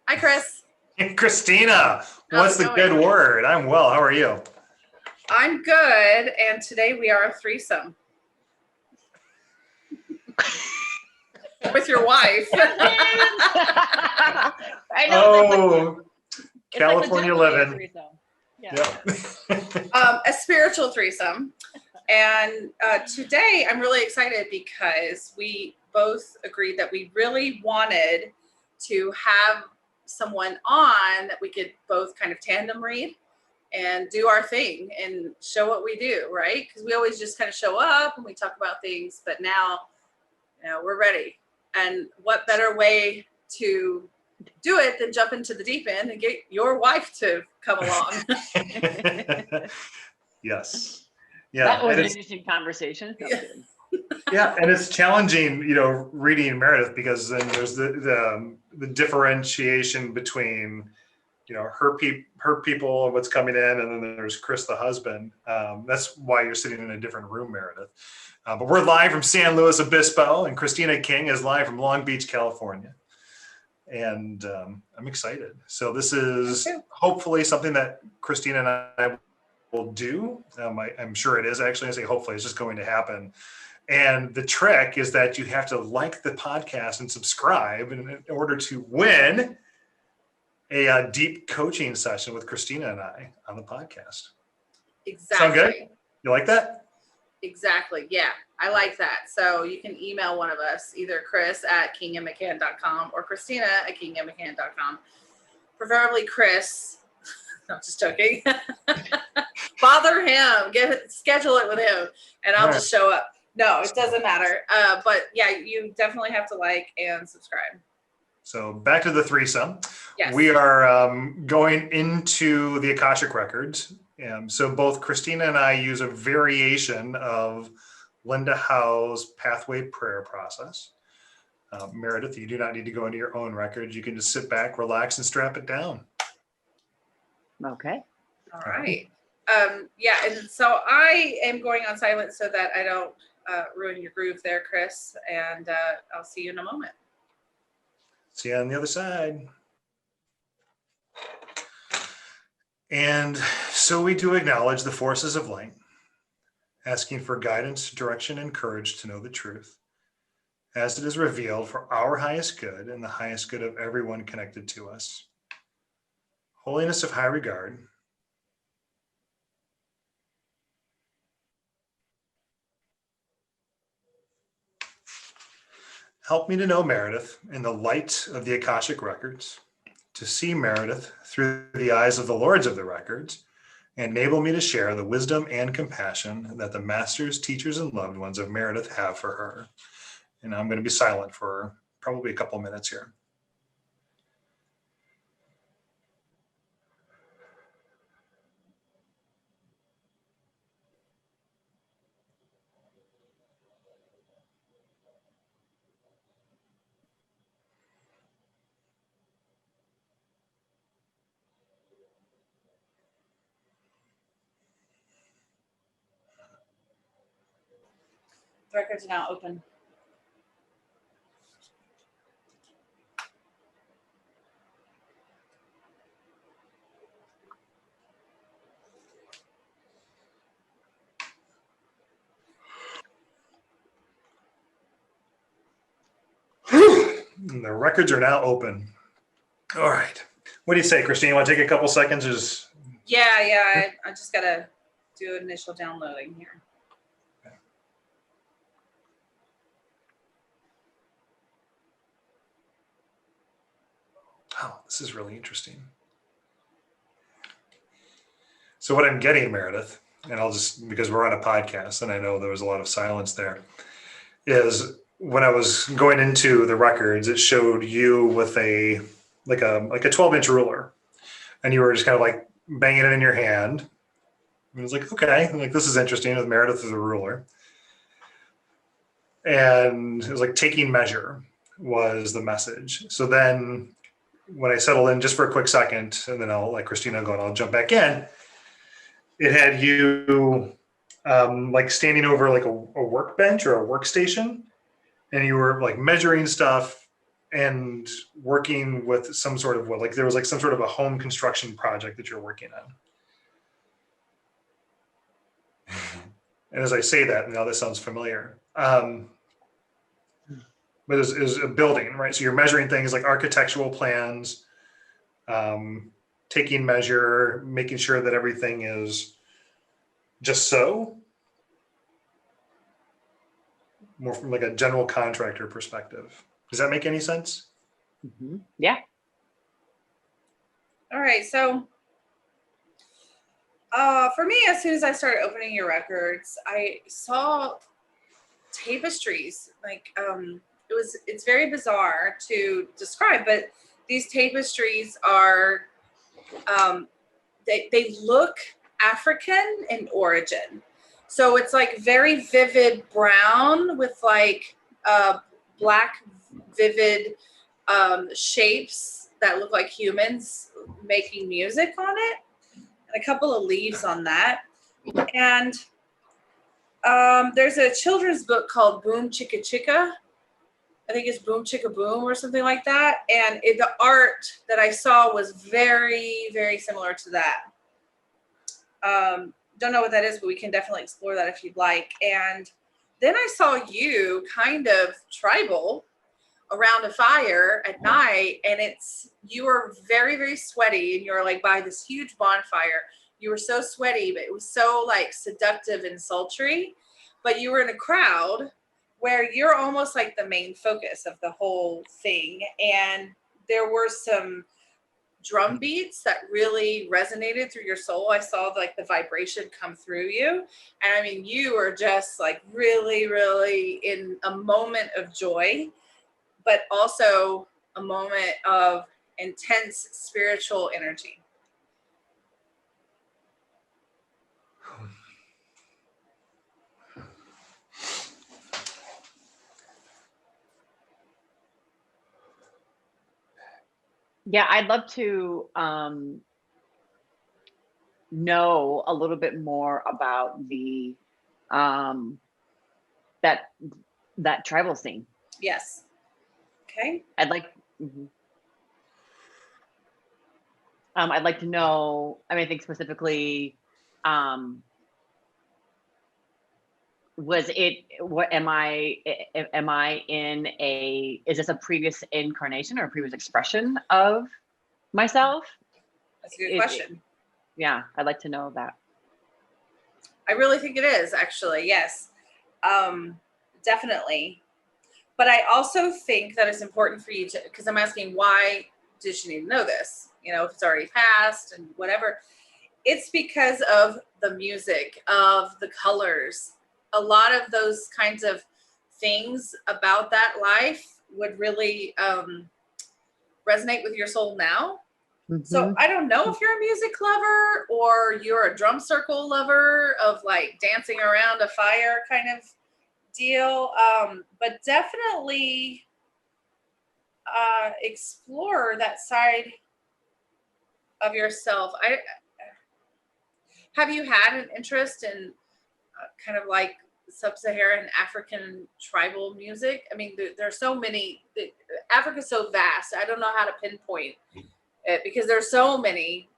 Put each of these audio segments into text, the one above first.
Hi, Chris. Hey, Christina, How's what's it the going? good word? I'm well. How are you? I'm good, and today we are a threesome with your wife. I know. Oh, It's like California legitimately a living. threesome. Yeah. Yep. A spiritual threesome. And today I'm really excited because we both agreed that we really wanted to have someone on that we could both kind of tandem read and do our thing and show what we do, right? Because we always just kind of show up and we talk about things, but now, we're ready. And what better way to do it than jump into the deep end and get your wife to come along? Yes. That Yeah. was And an it's, interesting conversation. That was good. yeah, and it's challenging, reading Meredith because then there's the differentiation between, her people and what's coming in, and then there's Chris, the husband. That's why you're sitting in a different room, Meredith. But we're live from San Luis Obispo, and Christina King is live from Long Beach, California. And I'm excited. So this is hopefully something that Christina and I will do. I'm sure it is actually. I say hopefully, it's just going to happen. And the trick is that you have to like the podcast and subscribe in order to win a deep coaching session with Christina and I on the podcast. Exactly. Sound good? You like that? Exactly. Yeah, I like that. So you can email one of us, either Chris at kingandmccann.com or Christina at kingandmccann.com. Preferably Chris. No, just joking. Bother him. Schedule it with him, and I'll just show up. No, it doesn't matter. But yeah, you definitely have to like and subscribe. So back to the threesome. Yes. We are going into the Akashic Records. So both Christina and I use a variation of Linda Howe's pathway prayer process. Meredith, you do not need to go into your own records. You can just sit back, relax, and strap it down. Okay. All right. Yeah, and so I am going on silent so that I don't ruin your groove there, Chris. And I'll see you in a moment. See you on the other side. And so we do acknowledge the forces of light, asking for guidance, direction, and courage to know the truth, as it is revealed for our highest good and the highest good of everyone connected to us. Holiness of high regard, help me to know Meredith in the light of the Akashic Records, to see Meredith through the eyes of the Lords of the Records, and enable me to share the wisdom and compassion that the masters, teachers, and loved ones of Meredith have for her. And I'm going to be silent for probably a couple minutes here. The records are now open. The records are now open. All right. What do you say, Christine? You want to take a couple seconds? Yeah. I just got to do initial downloading here. Oh, this is really interesting. So what I'm getting, Meredith, and I'll just, because we're on a podcast and I know there was a lot of silence there, is when I was going into the records, it showed you with a 12-inch ruler, and you were just kind of like banging it in your hand. And it was like, okay, like this is interesting with Meredith as a ruler. And it was like taking measure was the message. So then when I settled in just for a quick second, and then I'll, like Christina, go and I'll jump back in, it had you like standing over like a workbench or a workstation, and you were like measuring stuff and working with some sort of, like there was like some sort of a home construction project that you're working on. And as I say that, now this sounds familiar. But is a building, right? So you're measuring things like architectural plans, taking measure, making sure that everything is just so, more from like a general contractor perspective. Does that make any sense? Mm-hmm. Yeah. All right. So for me, as soon as I started opening your records, I saw tapestries. Like it's very bizarre to describe, but these tapestries are they look African in origin. So it's like very vivid brown with like black vivid shapes that look like humans making music on it, and a couple of leaves on that. And there's a children's book called Boom Chicka Chicka. I think it's Boom Chicka Boom or something like that. And the art that I saw was very, very similar to that. Don't know what that is, but we can definitely explore that if you'd like. And then I saw you kind of tribal around a fire at night, and you were very, very sweaty, and you were like by this huge bonfire. You were so sweaty, but it was so like seductive and sultry. But you were in a crowd where you're almost like the main focus of the whole thing. And there were some drum beats that really resonated through your soul. I saw like the vibration come through you. And I mean, you were just like really, really in a moment of joy, but also a moment of intense spiritual energy. Yeah, I'd love to know a little bit more about the that tribal scene. Yes. Okay. I'd like I'd like to know, I mean, I think specifically, was it, what am I in is this a previous incarnation or a previous expression of myself? That's a good question. Yeah, I'd like to know that. I really think it is, actually. Yes. Definitely. But I also think that it's important for you to, because I'm asking, why does she need to know this? You know, if it's already passed and whatever. It's because of the music, of the colors. A lot of those kinds of things about that life would really resonate with your soul now. Mm-hmm. So I don't know if you're a music lover or you're a drum circle lover of like dancing around a fire kind of deal, but definitely explore that side of yourself. Have you had an interest in kind of like sub-Saharan African tribal music? I mean, there are so many. Africa's so vast. I don't know how to pinpoint it because there's so many,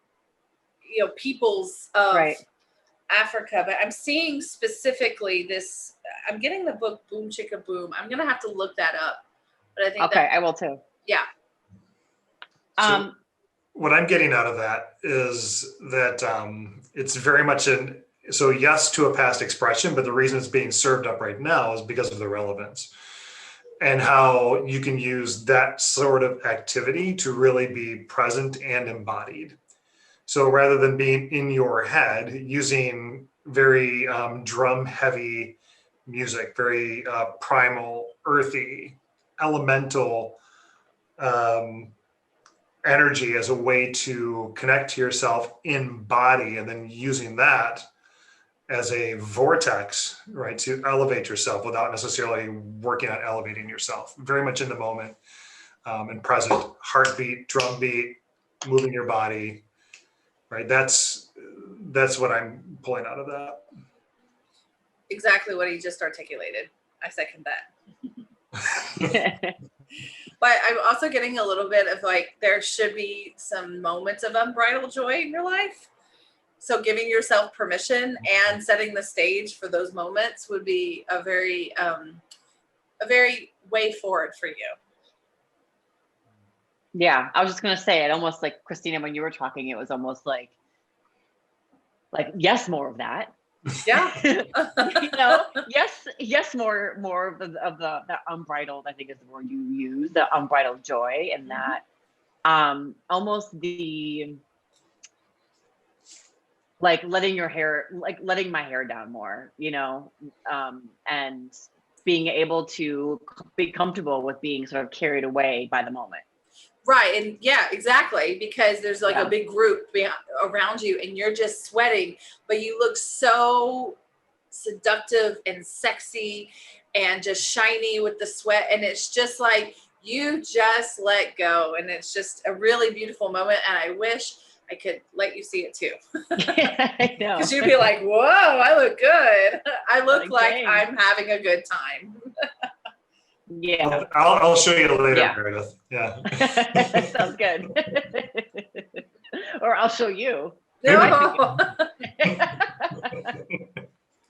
peoples of Africa. But I'm seeing specifically this. I'm getting the book Boom Chicka Boom. I'm gonna have to look that up. But I think I will too. Yeah. So what I'm getting out of that is that it's very much so yes to a past expression, but the reason it's being served up right now is because of the relevance and how you can use that sort of activity to really be present and embodied. So rather than being in your head, using very drum heavy music, very primal, earthy, elemental energy as a way to connect to yourself in body, and then using that as a vortex, right, to elevate yourself without necessarily working on elevating yourself. Very much in the moment and present, heartbeat, drum beat, moving your body, right? That's what I'm pulling out of that. Exactly what he just articulated. I second that. But I'm also getting a little bit of like, there should be some moments of unbridled joy in your life. So giving yourself permission and setting the stage for those moments would be a very way forward for you. Yeah, I was just gonna say it almost like Christina, when you were talking, it was almost like yes, more of that. Yeah. You know, yes, more of the that unbridled, I think is the word you use, the unbridled joy, and that almost the like letting my hair down more, you know, and being able to be comfortable with being sort of carried away by the moment. Right. And yeah, exactly. Because there's like Yeah. a big group around you and you're just sweating, but you look so seductive and sexy and just shiny with the sweat. And it's just like, you just let go. And it's just a really beautiful moment. And I wish I could let you see it too. I know. Because you'd be like, whoa, I look good. I look like Dang. I'm having a good time. Yeah. I'll show you later, Yeah. Meredith. Yeah. Sounds good. Or I'll show you. No.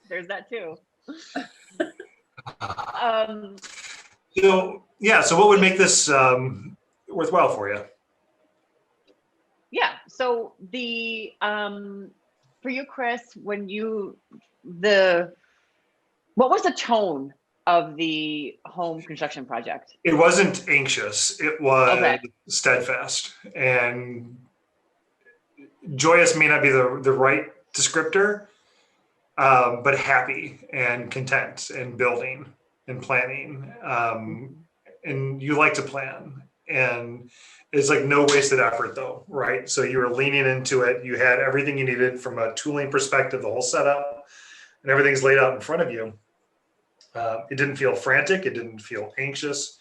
There's that too. So what would make this worthwhile for you? Yeah. So the for you, Chris, what was the tone of the home construction project? It wasn't anxious. It was Okay. steadfast. And joyous may not be the right descriptor, but happy and content and building and planning. And you like to plan. And it's like no wasted effort though, right? So you were leaning into it. You had everything you needed from a tooling perspective, the whole setup, and everything's laid out in front of you. It didn't feel frantic. It didn't feel anxious.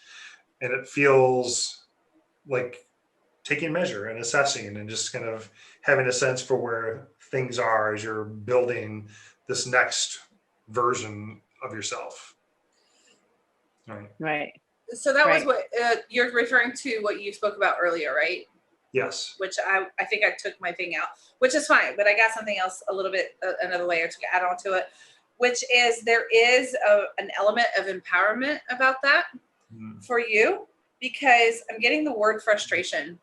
And it feels like taking measure and assessing and just kind of having a sense for where things are as you're building this next version of yourself. Right. So that was Right. what you're referring to, what you spoke about earlier, right? Yes. Which I think I took my thing out, which is fine, but I got something else a little bit, another layer to add on to it, which is there is an element of empowerment about that for you, because I'm getting the word frustration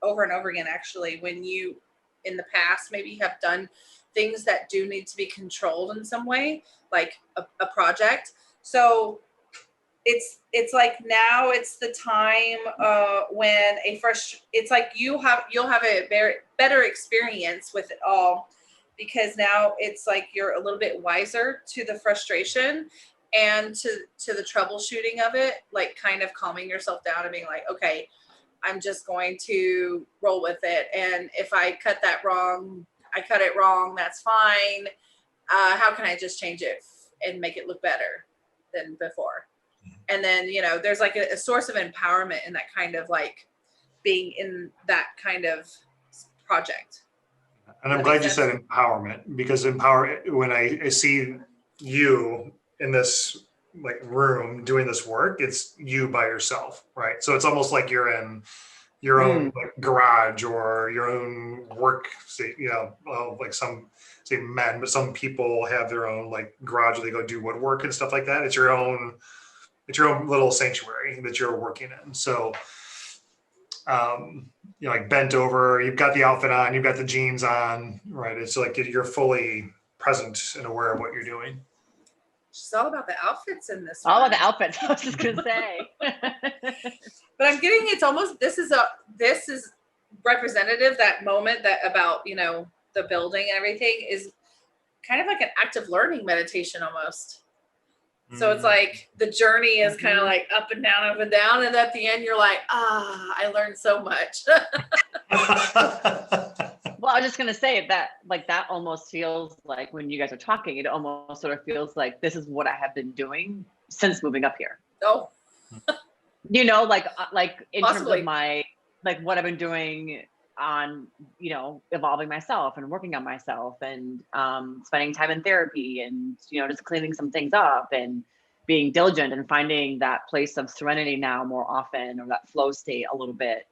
over and over again, actually, when you in the past maybe have done things that do need to be controlled in some way, like a project. So it's like now it's the time when it's like you'll have a very better experience with it all, because now it's like you're a little bit wiser to the frustration and to the troubleshooting of it, like kind of calming yourself down and being like, okay, I'm just going to roll with it, and if I cut that wrong, I cut it wrong, that's fine. How can I just change it and make it look better than before? And then, you know, there's like a source of empowerment in that kind of like being in that kind of project. And I'm glad you said empowerment, because when I see you in this like room doing this work, it's you by yourself, right? So it's almost like you're in your own like garage or your own work, like some say men, but some people have their own like garage where they go do woodwork and stuff like that. It's your own little sanctuary that you're working in. So, you're like bent over, you've got the outfit on, you've got the jeans on, right? It's like you're fully present and aware of what you're doing. It's all about the outfits in this. All of the outfits, I was just gonna say. But I'm getting it's almost this is representative, that moment that about, you know, the building and everything is kind of like an active learning meditation almost. So it's like the journey is kind of like up and down, and at the end you're like, I learned so much. Well, I was just gonna say that almost feels like when you guys are talking, it almost sort of feels like this is what I have been doing since moving up here. Oh, You know, like in Possibly. terms of my like what I've been doing on, you know, evolving myself and working on myself and spending time in therapy and, you know, just cleaning some things up and being diligent and finding that place of serenity now more often, or that flow state a little bit,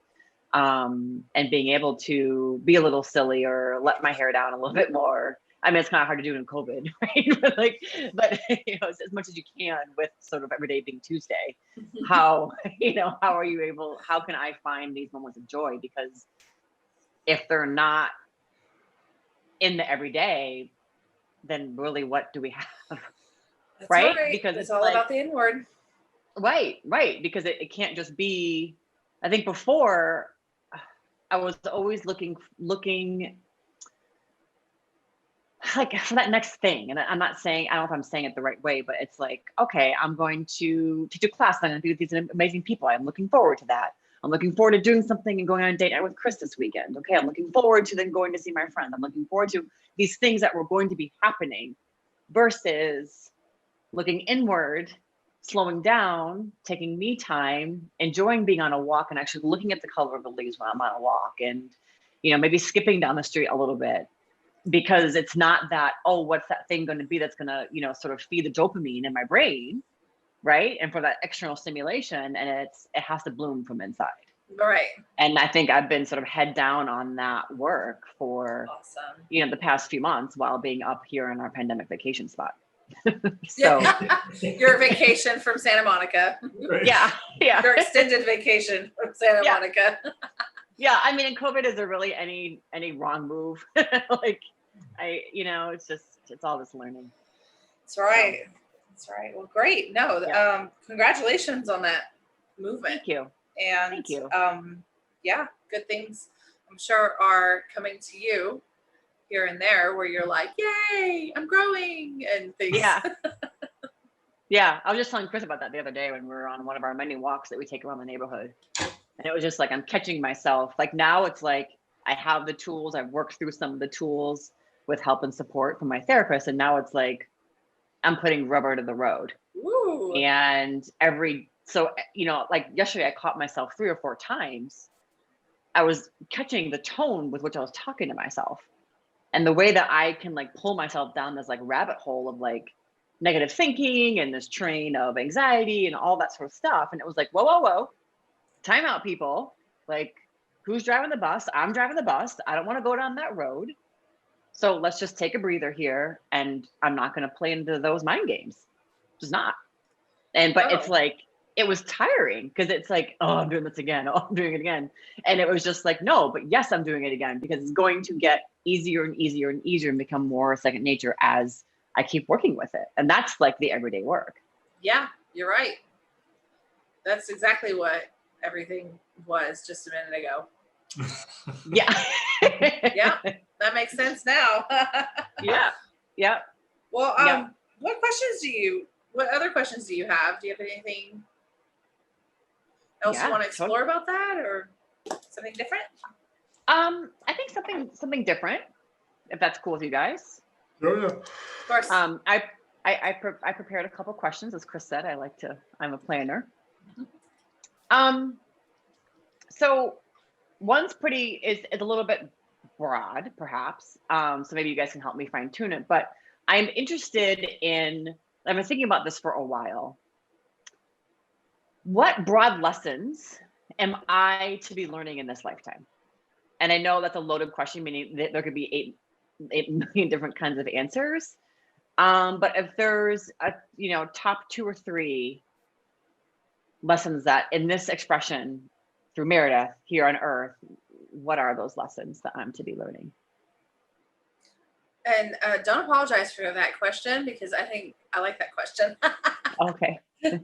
and being able to be a little silly or let my hair down a little bit more. I mean, it's kind of hard to do in COVID, right? but as much as you can with sort of every day being Tuesday. How are you able? How can I find these moments of joy? Because if they're not in the everyday, then really, what do we have? That's right? Because it's all about the inward. Right. Because it can't just be. I think before, I was always looking like for that next thing. And I'm not saying, I don't know if I'm saying it the right way, but it's like, okay, I'm going to teach a class. I'm going to be with these amazing people. I'm looking forward to that. I'm looking forward to doing something and going on a date night with Chris this weekend. Okay, I'm looking forward to then going to see my friend. I'm looking forward to these things that were going to be happening, versus looking inward, slowing down, taking me time, enjoying being on a walk and actually looking at the color of the leaves when I'm on a walk, and maybe skipping down the street a little bit, because it's not that, oh, what's that thing going to be that's going to sort of feed the dopamine in my brain, right? And for that external stimulation, and it has to bloom from inside. Right. And I think I've been sort of head down on that work for awesome. The past few months while being up here in our pandemic vacation spot. So your vacation from Santa Monica. Right. Yeah. Your extended vacation from Santa Monica. Yeah, I mean, and COVID isn't really any wrong move. It's all this learning. That's right. So. That's right. Well, great. No, congratulations on that movement. Thank you. And thank you. Good things I'm sure are coming to you here and there, where you're like, yay, I'm growing and things. Yeah. Yeah. I was just telling Chris about that the other day when we were on one of our many walks that we take around the neighborhood. And it was just like, I'm catching myself. Like now it's like, I have the tools. I've worked through some of the tools with help and support from my therapist. And now it's like, I'm putting rubber to the road. Woo. And like yesterday I caught myself 3 or 4 times. I was catching the tone with which I was talking to myself, and the way that I can like pull myself down this like rabbit hole of like negative thinking and this train of anxiety and all that sort of stuff. And it was like, whoa, time out, people. Like, who's driving the bus? I'm driving the bus. I don't want to go down that road. So let's just take a breather here, and I'm not going to play into those mind games. Just not. But it's like, it was tiring, because it's like, oh, I'm doing this again. Oh, I'm doing it again. And it was just like, no, but yes, I'm doing it again, because it's going to get easier and easier and easier and become more second nature as I keep working with it. And that's like the everyday work. Yeah, you're right. That's exactly what everything was just a minute ago. Yeah. Yeah, that makes sense now. Yeah. Well, what other questions do you have? Do you have anything else you want to explore about that, or something different? I think something different, if that's cool with you guys. Oh yeah. Of course. I prepared a couple questions, as Chris said. I'm a planner. So one's is a little bit broad, perhaps. So maybe you guys can help me fine tune it. But I'm interested in, I've been thinking about this for a while. What broad lessons am I to be learning in this lifetime? And I know that's a loaded question, meaning that there could be 8 million different kinds of answers. But if there's a, top 2 or 3 lessons that in this expression through Meredith here on Earth, what are those lessons that I'm to be learning? And don't apologize for that question, because I think I like that question. Okay. Okay.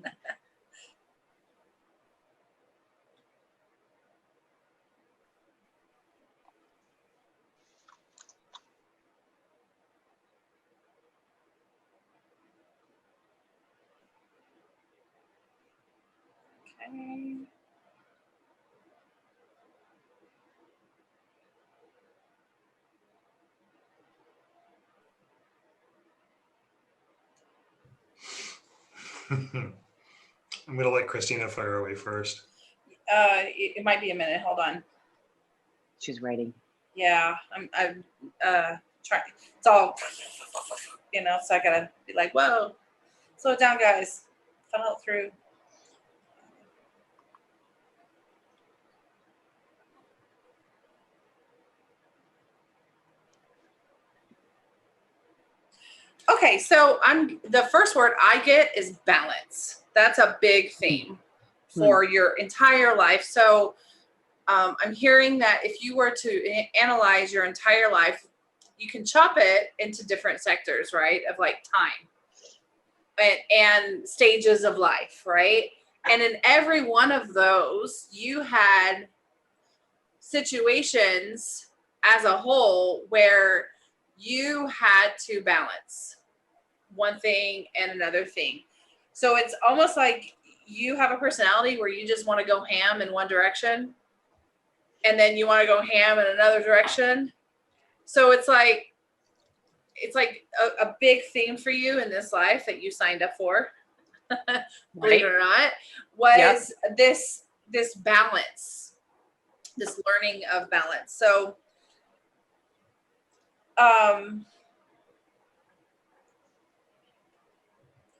I'm gonna let Christina fire away first. It might be a minute. Hold on. She's writing. Yeah, I'm trying. It's all, so I gotta be like, whoa, slow it down, guys. funnel it through. Okay, so the first word I get is balance. That's a big theme for your entire life. So I'm hearing that if you were to analyze your entire life, you can chop it into different sectors, right? Of like time and stages of life, right? And in every one of those, you had situations as a whole where you had to balance one thing and another thing. So it's almost like you have a personality where you just want to go ham in one direction and then you want to go ham in another direction. So it's like a big theme for you in this life that you signed up for, believe it or not, was this balance, this learning of balance. So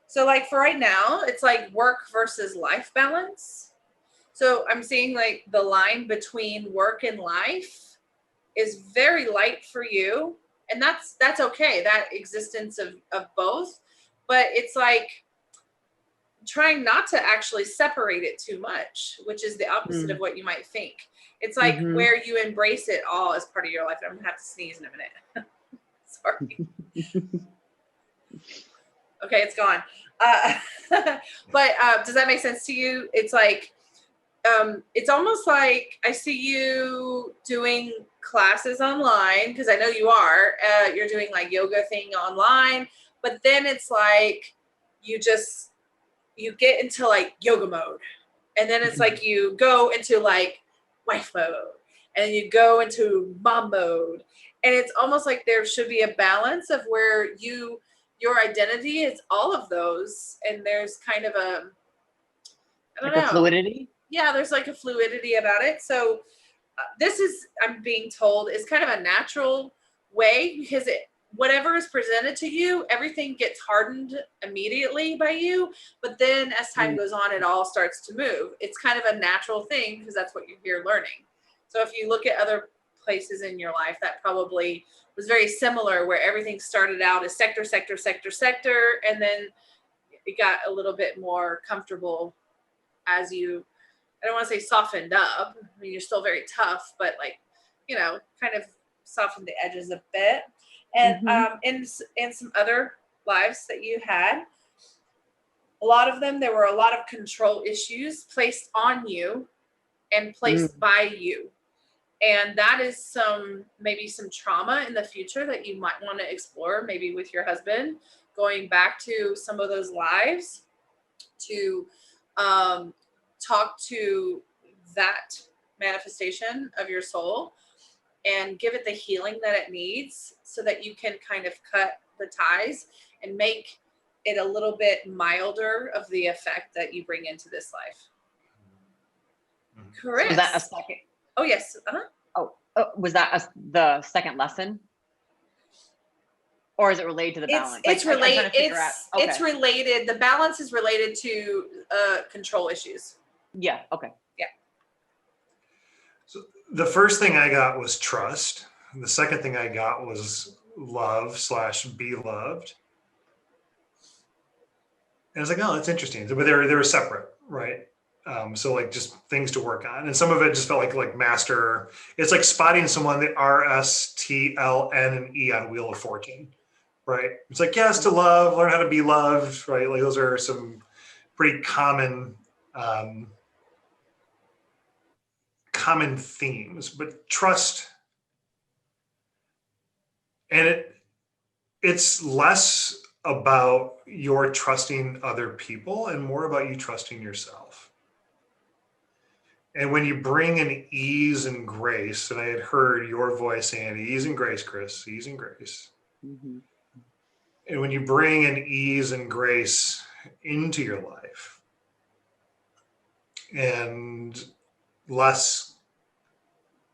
so like for right now, it's like work versus life balance. So I'm seeing like the line between work and life is very light for you. And that's okay, that existence of both. But it's like trying not to actually separate it too much, which is the opposite of what you might think. It's like where you embrace it all as part of your life. I'm gonna have to sneeze in a minute. Sorry. Okay, it's gone. But does that make sense to you? It's like, it's almost like I see you doing classes online, because I know you are. You're doing like yoga thing online, but then it's like you get into like yoga mode, and then it's like you go into like wife mode, and then you go into mom mode, and it's almost like there should be a balance of where your identity is all of those, and there's kind of a, I don't know, fluidity. Yeah, there's like a fluidity about it. So this is, I'm being told, is kind of a natural way, because whatever is presented to you, everything gets hardened immediately by you. But then as time goes on, it all starts to move. It's kind of a natural thing because that's what you're here learning. So if you look at other places in your life, that probably was very similar, where everything started out as sector, sector, sector, sector, and then it got a little bit more comfortable as you, I don't want to say softened up. I mean, you're still very tough, but like, kind of softened the edges a bit. And in some other lives that you had, a lot of them, there were a lot of control issues placed on you and placed by you. And that is maybe some trauma in the future that you might want to explore, maybe with your husband, going back to some of those lives to talk to that manifestation of your soul and give it the healing that it needs, so that you can kind of cut the ties and make it a little bit milder of the effect that you bring into this life. Chris. Was that a second? Oh, yes. Was that the second lesson? Or is it related to the balance? It's related. It's related. The balance is related to control issues. Yeah. Okay. Yeah. So the first thing I got was trust. And the second thing I got was love/be loved. And I was like, oh, that's interesting. But they were separate, right? So like just things to work on. And some of it just felt like master. It's like spotting someone, the R, S, T, L, N, and E on Wheel of Fortune, right? It's like, yes, to love, learn how to be loved, right? Like those are some pretty common themes, but trust, and it's less about your trusting other people and more about you trusting yourself. And when you bring an ease and grace, and I had heard your voice saying ease and grace, Chris, ease and grace. And when you bring an ease and grace into your life, and less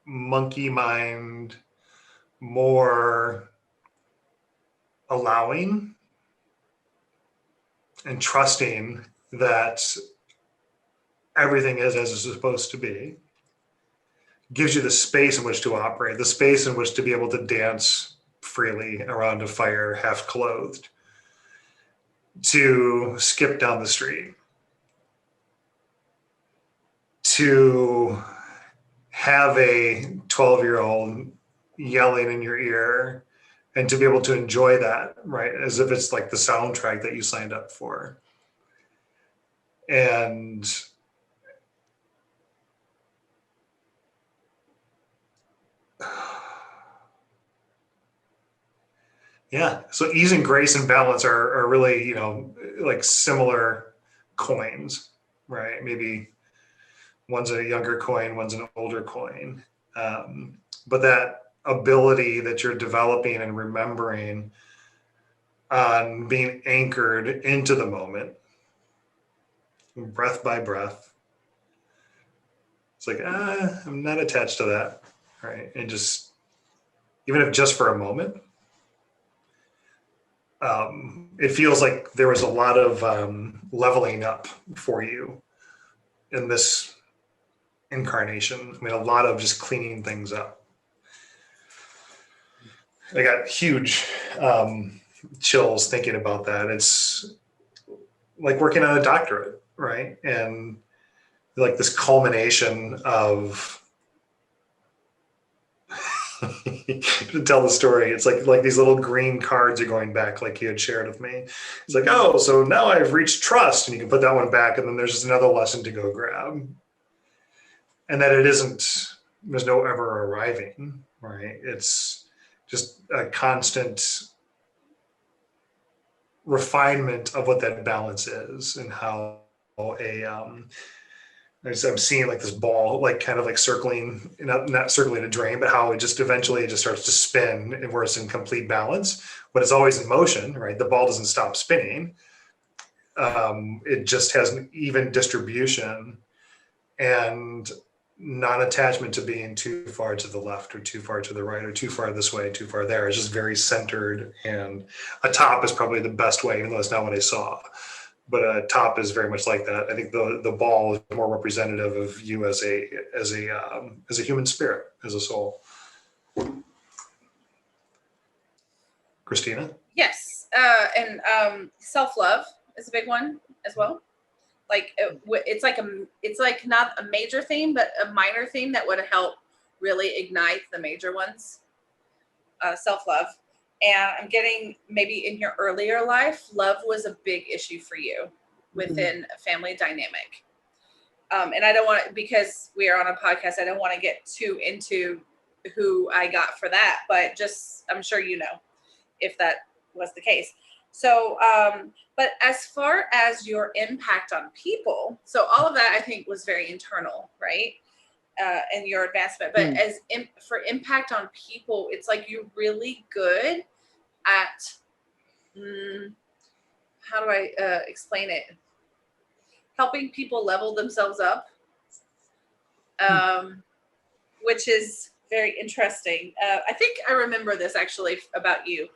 monkey mind, more allowing and trusting that everything is as it's supposed to be, gives you the space in which to operate, the space in which to be able to dance freely around a fire, half clothed, to skip down the street, to have a 12-year-old yelling in your ear, and to be able to enjoy that, right? As if it's like the soundtrack that you signed up for. And yeah, so ease and grace and balance are really, you know, like similar coins, right? Maybe one's a younger coin, one's an older coin. But that ability that you're developing and remembering on being anchored into the moment, breath by breath. It's like, I'm not attached to that, right? And just, even if just for a moment, it feels like there was a lot of leveling up for you in this incarnation. I mean, a lot of just cleaning things up. I got huge chills thinking about that. It's like working on a doctorate, right? And like this culmination of to tell the story. It's like these little green cards are going back, like you had shared with me. It's like, oh, so now I've reached trust, and you can put that one back, and then there's just another lesson to go grab. And that it isn't, there's no ever arriving, right? It's just a constant refinement of what that balance is, and how I'm seeing like this ball, like kind of like circling, not circling a drain, but how it just eventually just starts to spin, and where it's in complete balance, but it's always in motion, right? The ball doesn't stop spinning. It just has an even distribution and non-attachment to being too far to the left or too far to the right or too far this way, too far there. It's just very centered, and a top is probably the best way, even though it's not what I saw. But a top is very much like that. I think the ball is more representative of you as a human spirit, as a soul. Christina? Yes, and self-love is a big one as well. Like it's like not a major theme, but a minor theme that would help really ignite the major ones. Self-love. And I'm getting, maybe in your earlier life, love was a big issue for you within a family dynamic. And I don't want to, because we are on a podcast, I don't want to get too into who I got for that, but just, I'm sure you know if that was the case. So, but as far as your impact on people, so all of that I think was very internal, right? And your advancement, but for impact on people, it's like you're really good at, how do I explain it? Helping people level themselves up, which is very interesting. I think I remember this actually about you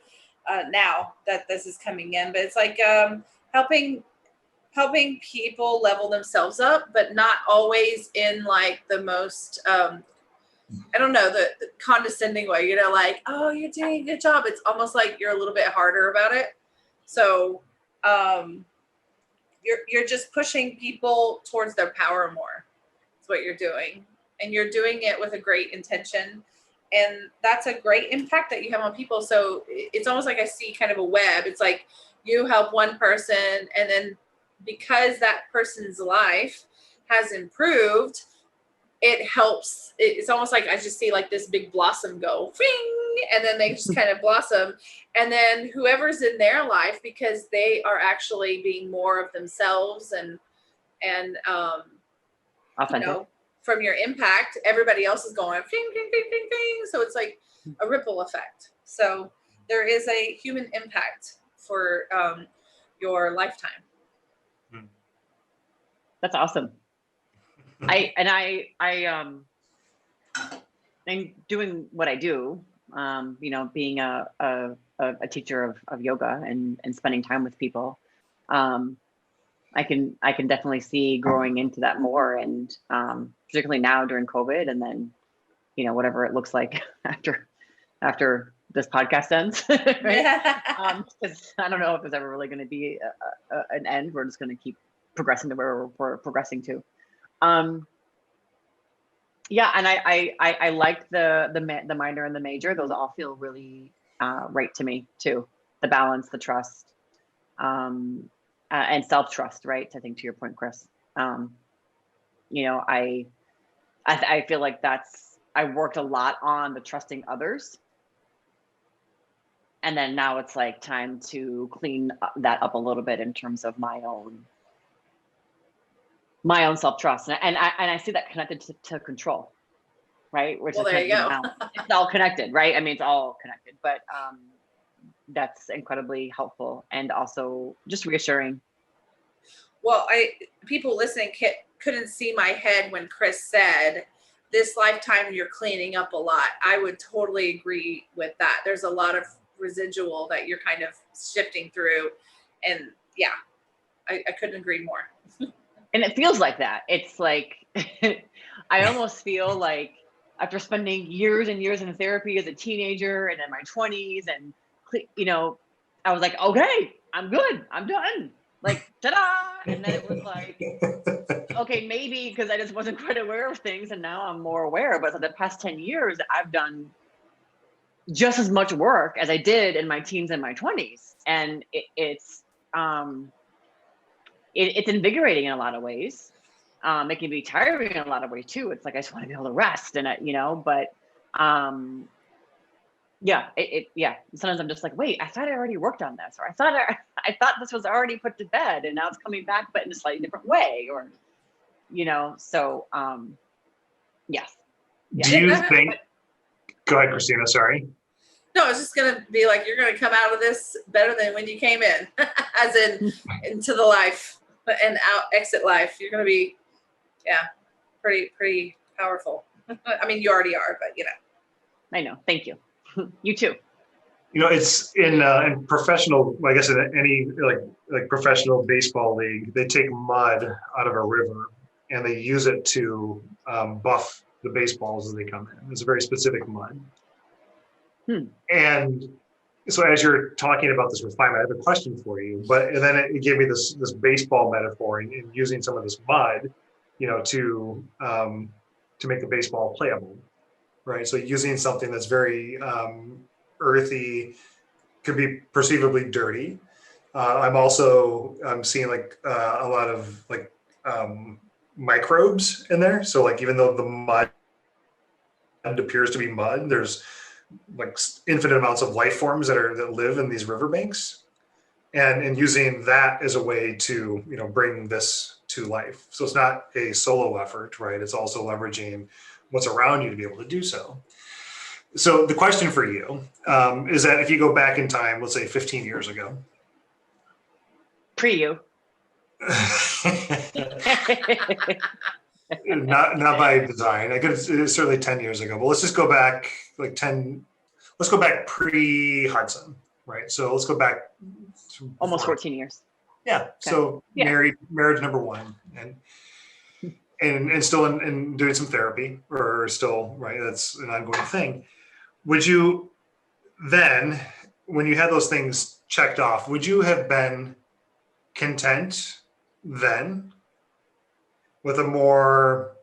now that this is coming in, but it's like helping people level themselves up, but not always in like the most, I don't know, the condescending way, you know, like, oh, you're doing a good job. It's almost like you're a little bit harder about it. So you're just pushing people towards their power more. That's what you're doing. And you're doing it with a great intention. And that's a great impact that you have on people. So it's almost like I see kind of a web. It's like you help one person, and then because that person's life has improved, it helps. It's almost like I just see like this big blossom go, ring, and then they just kind of blossom. And then whoever's in their life, because they are actually being more of themselves and you know, from your impact, everybody else is going ding, ding, ding, ding, ding. So it's like a ripple effect. So there is a human impact for your lifetime. That's awesome. I'm doing what I do, you know, being a teacher of yoga and spending time with people. I can definitely see growing into that more, and particularly now during COVID, and then whatever it looks like after this podcast ends, right? Because I don't know if there's ever really going to be an end. We're just going to keep progressing to where we're progressing to. Yeah, and I like the minor and the major. Those all feel really right to me too. The balance, the trust, and self-trust, right? I think to your point, Chris. I feel like I worked a lot on the trusting others, and then now it's like time to clean that up a little bit in terms of my own self-trust, and I see that connected to control, right? Which Well, is there you go. it's all connected, right? I mean, it's all connected, but that's incredibly helpful and also just reassuring. Well, people listening couldn't see my head when Chris said, this lifetime you're cleaning up a lot. I would totally agree with that. There's a lot of residual that you're kind of shifting through. And yeah, I couldn't agree more. And it feels like that. It's like, I almost feel like after spending years and years in therapy as a teenager and in my 20s, and, I was like, okay, I'm good. I'm done. Like, ta-da! And then it was like, okay, maybe because I just wasn't quite aware of things, and now I'm more aware. But for the past 10 years, I've done just as much work as I did in my teens and my 20s. And it's invigorating in a lot of ways. It can be tiring in a lot of ways too. It's like, I just want to be able to rest, and sometimes I'm just like, wait, I thought I already worked on this, or I thought this was already put to bed, and now it's coming back, but in a slightly different way, or, so, yes. Yeah. Do you think, go ahead, Christina, sorry. No, it's just going to be like, you're going to come out of this better than when you came in, as in into the life and exit life. You're going to be, pretty powerful. I mean, you already are, but I know. Thank you. You too. It's in professional, I guess in any like professional baseball league, they take mud out of a river and they use it to buff the baseballs as they come in. It's a very specific mud. And so as you're talking about this refinement, I have a question for you. And then it gave me this baseball metaphor in using some of this mud, to make the baseball playable, right? So using something that's very earthy, could be perceivably dirty. I'm seeing like a lot of like microbes in there. So like even though the mud appears to be mud, there's like infinite amounts of life forms that live in these riverbanks, and using that as a way to bring this to life. So it's not a solo effort, right? It's also leveraging what's around you to be able to do so. So the question for you is that if you go back in time, let's say 15 years ago. Pre you. not by design. I guess it's certainly 10 years ago, but let's just go back like 10. Let's go back pre-Hudson, right? So let's go back almost 14 years. Yeah. Okay. So marriage number one, and still in doing some therapy, or still, right? That's an ongoing thing. Would you then, when you had those things checked off, would you have been content then with a more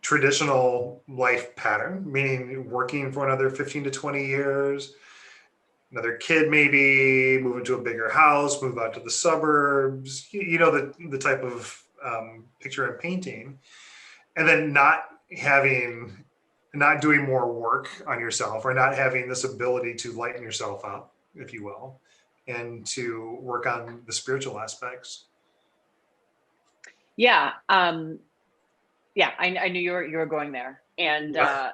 traditional life pattern, meaning working for another 15 to 20 years, another kid maybe, move into a bigger house, move out to the suburbs, the type of picture I'm painting, and then not doing more work on yourself, or not having this ability to lighten yourself up, if you will, and to work on the spiritual aspects? Yeah. I knew you were going there, and I'll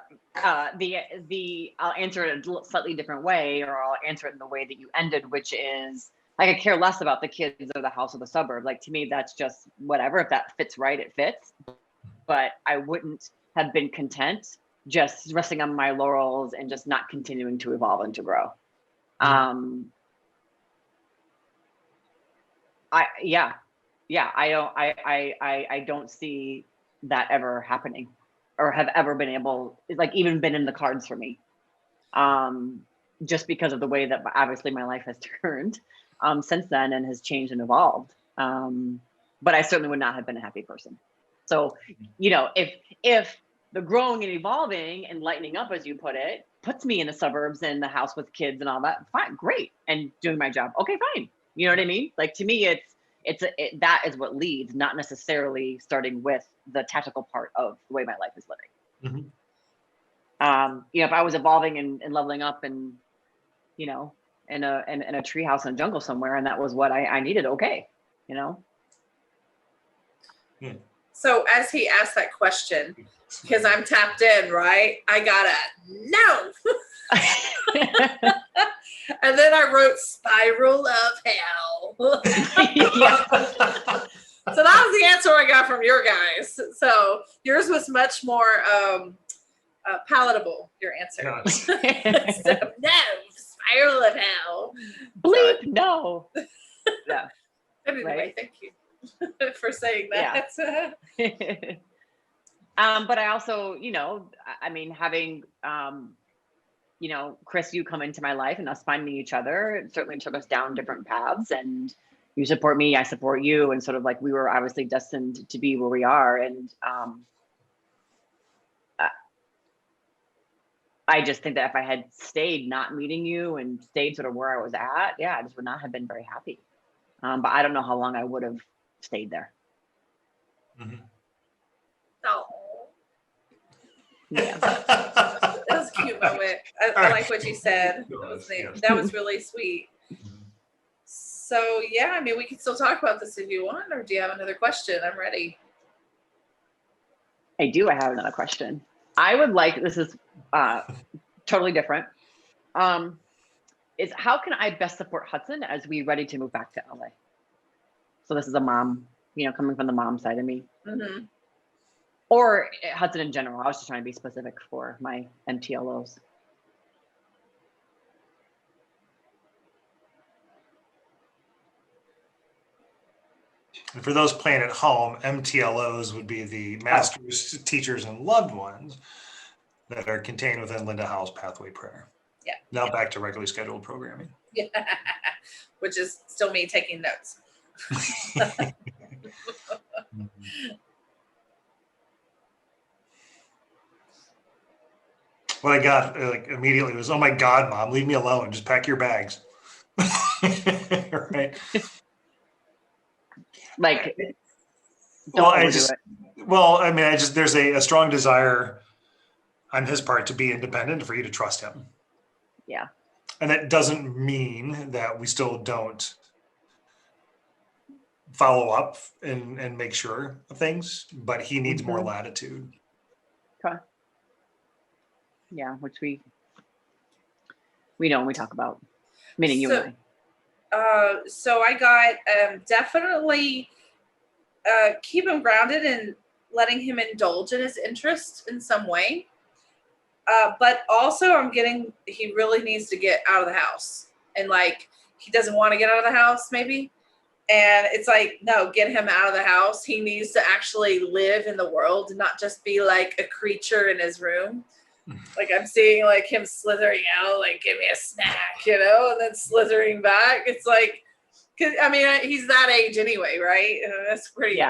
answer it a slightly different way, or I'll answer it in the way that you ended, which is like, I care less about the kids or the house or the suburb. Like, to me, that's just whatever. If that fits right, it fits. But I wouldn't have been content just resting on my laurels and just not continuing to evolve and to grow. yeah, I don't see that ever happening, or have ever been able, like, even been in the cards for me. Just because of the way that obviously my life has turned since then and has changed and evolved. But I certainly would not have been a happy person. So, you know, if the growing and evolving and lightening up, as you put it, puts me in the suburbs and the house with kids and all that, fine, great, and doing my job, okay, fine. You know what I mean? Like, to me, that is what leads, not necessarily starting with the tactical part of the way my life is living. Mhm. You know, if I was evolving and leveling up and, you know, in a tree house in a jungle somewhere, and that was what I needed, okay, you know. So as he asked that question, because I'm tapped in, right? I got a no. And then I wrote spiral of hell. So that was the answer I got from your guys. So yours was much more palatable, your answer. So, no, spiral of hell. Bleep, no. Yeah. Anyway, Right. thank you for saying that. Yeah. But I also, you know, I mean, having, you know, Chris, you come into my life and us finding each other, it certainly took us down different paths, and you support me, I support you. And sort of like, we were obviously destined to be where we are. And I just think that if I had stayed not meeting you and stayed sort of where I was at, yeah, I just would not have been very happy. But I don't know how long I would have stayed there. Mhm. Oh. Yeah. That was a cute moment. I like what you said. That was really sweet. So yeah, I mean, we can still talk about this if you want, or do you have another question? I'm ready. I do. I have another question. I would like, this is totally different. Is how can I best support Hudson as we ready to move back to LA? So this is a mom, you know, coming from the mom side of me. Mm-hmm. Or Hudson in general. I was just trying to be specific for my MTLOs. And for those playing at home, MTLOs would be the masters, teachers, and loved ones that are contained within Linda Howell's Pathway Prayer. Yeah. Now back to regularly scheduled programming. Yeah. Which is still me taking notes. What I got like immediately was, "Oh my God, Mom, leave me alone. Just pack your bags." Right. Like, Well, don't overdo it. there's a strong desire on his part to be independent, for you to trust him. Yeah. And that doesn't mean that we still don't follow up and make sure of things, but he needs more latitude. Okay. Yeah, which we know and we talk about, meaning you and I. So I got definitely keep him grounded and letting him indulge in his interest in some way. But also I'm getting, he really needs to get out of the house, and like, he doesn't want to get out of the house maybe. And it's like, no, get him out of the house. He needs to actually live in the world and not just be like a creature in his room. Like, I'm seeing like him slithering out, like, give me a snack, you know, and then slithering back. It's like, 'cause, I mean, he's that age anyway, right? And that's pretty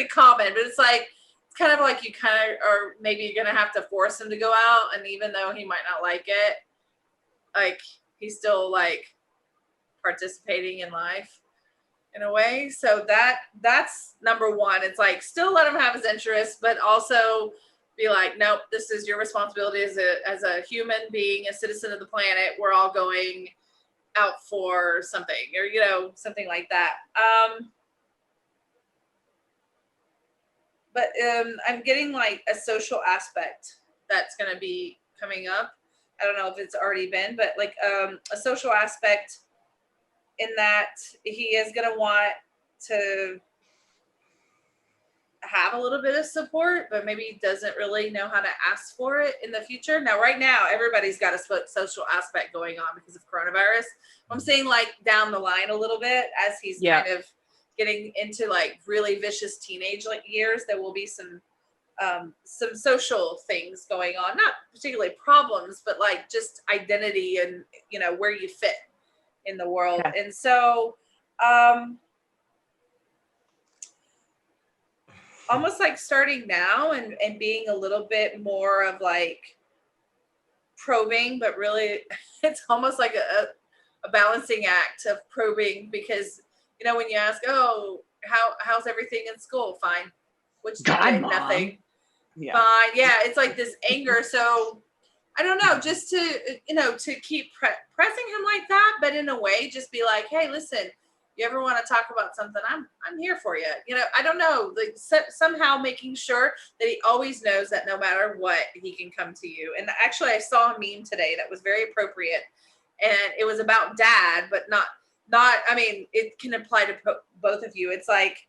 common. But it's like, it's kind of like you kind of, or maybe you're gonna have to force him to go out, and even though he might not like it, like, he's still like participating in life in a way. So that's number one. It's like, still let him have his interests, but also be like, nope, this is your responsibility as a human being, a citizen of the planet. We're all going out for something, or, you know, something like that. But I'm getting like a social aspect that's going to be coming up. I don't know if it's already been, but like a social aspect in that he is going to want to have a little bit of support, but maybe he doesn't really know how to ask for it in the future. Now, right now, everybody's got a social aspect going on because of coronavirus. I'm saying like down the line a little bit as he's kind of getting into like really vicious teenage like years, there will be some social things going on, not particularly problems, but like just identity and, you know, where you fit in the world. Okay. And so, almost like starting now and being a little bit more of like probing, but really it's almost like a balancing act of probing, because, you know, when you ask, oh, how's everything in school? Fine. Which God, nothing. Yeah. Fine. Yeah. It's like this anger. So I don't know, just to, you know, to keep pressing him like that, but in a way, just be like, hey, listen, you ever want to talk about something? I'm here for you. You know, I don't know, like somehow making sure that he always knows that no matter what, he can come to you. And actually I saw a meme today that was very appropriate, and it was about dad, but not, I mean, it can apply to both of you. It's like,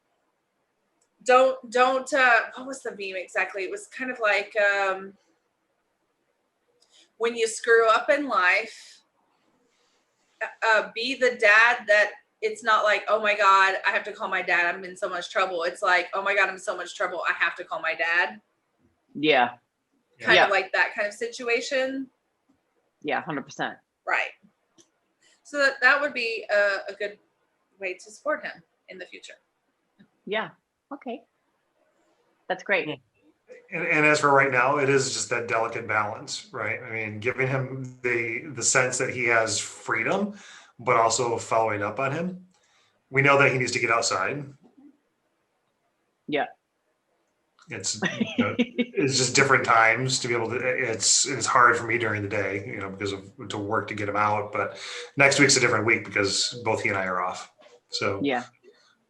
don't, what was the meme exactly? It was kind of like, when you screw up in life, be the dad that it's not like, oh my God, I have to call my dad, I'm in so much trouble. It's like, oh my God, I'm in so much trouble, I have to call my dad. Yeah. Kind of like that kind of situation. Yeah, 100%. Right. So that would be a good way to support him in the future. Yeah. Okay. That's great. And as for right now, it is just that delicate balance, right? I mean, giving him the sense that he has freedom, but also following up on him. We know that he needs to get outside. Yeah. It's it's just different times to be able to. It's hard for me during the day, you know, because of to work to get him out. But next week's a different week because both he and I are off. So yeah,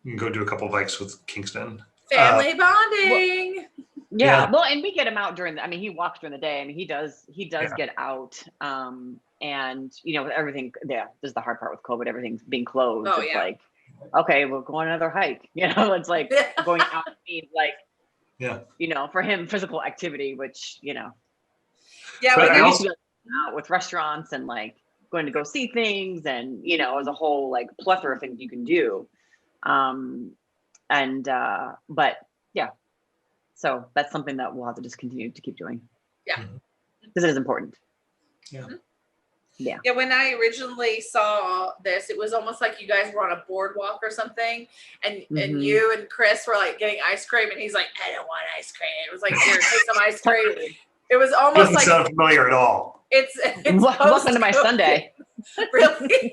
we can go do a couple of hikes with Kingston. Family bonding. Yeah. Well, and we get him out during I mean, he walks during the day. I mean, he does get out. And you know, with everything, this is the hard part with COVID, everything's being closed. Oh, it's yeah. like, okay, we'll go on another hike. You know, it's like going out means like, you know, for him, physical activity, which, you know. Yeah, but we I know. also, out with restaurants and like going to go see things, and you know, as a whole like plethora of things you can do. But yeah, so that's something that we'll have to just continue to keep doing. Yeah. Because it is important. Yeah. Yeah. Yeah, when I originally saw this, it was almost like you guys were on a boardwalk or something, and you and Chris were like getting ice cream, and he's like, I don't want ice cream. It was like, here, take some ice cream. It was almost doesn't like sound familiar at all. it's welcome to my Sunday. Really?